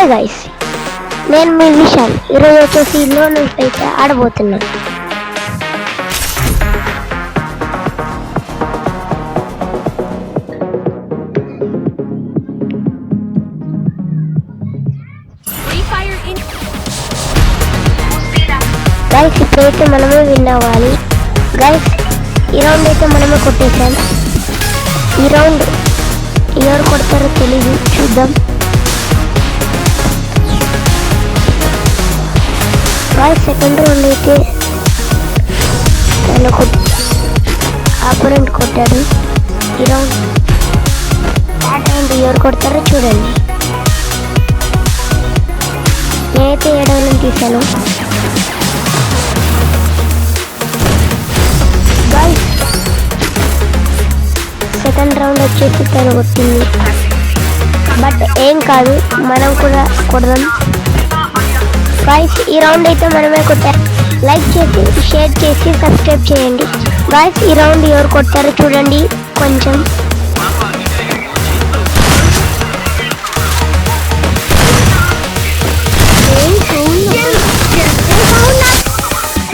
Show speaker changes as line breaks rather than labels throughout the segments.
Hi guys, నేను మీ విశాల్. ఈరోజు వచ్చేసి లోన్ అయితే ఆడబోతున్నాను. గైస్ ఇప్పుడైతే మనమే విన్ అవ్వాలి. గైస్ ఈ రౌండ్ అయితే మనమే కొట్టేసాం. ఈ రౌండ్ ఎవరు కొడతారో తెలీదు, చూద్దాం. గైస్ సెకండ్ రౌండ్ అయితే తను ఆపోనెంట్ కొట్టాడు. ఈ రౌండ్ థర్డ్ రౌండ్ ఎవరు కొడతారో చూడండి. నేనైతే 7 రౌండ్ తీశాను. గైస్ సెకండ్ రౌండ్ వచ్చేసి తను కొట్టింది, బట్ ఏం కాదు, మనం కూడా కొడదాం. గైస్ ఈ రౌండ్ అయితే మనమే కొట్టారు. లైక్ చేసి షేర్ చేసి సబ్స్క్రైబ్ చేయండి. గైస్ ఈ రౌండ్ ఎవరు కొట్టారో చూడండి. కొంచెం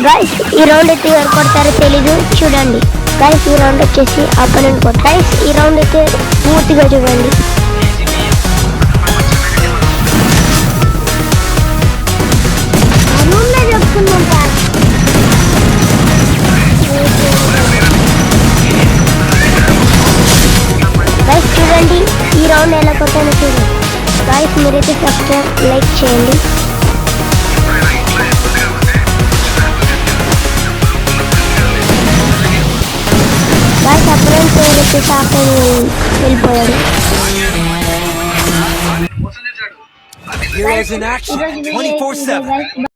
గైస్ ఈ రౌండ్ అయితే ఎవరు కొడతారో తెలీదు, చూడండి. గైస్ ఈ రౌండ్ వచ్చేసి అపోనెంట్ కొట్ట. గైస్ ఈ రౌండ్ అయితే పూర్తిగా చూడండి. గైస్ చూడండి ఈ రౌండ్ ఎలా కొట్టానో చూడండి. గైస్ మీరైతే సబ్స్క్రైబ్ లైక్ చేయండి. గైస్ అపోనెంట్ వచ్చేసి వెళ్ళిపోయాడు.
Heroes in action 24/7.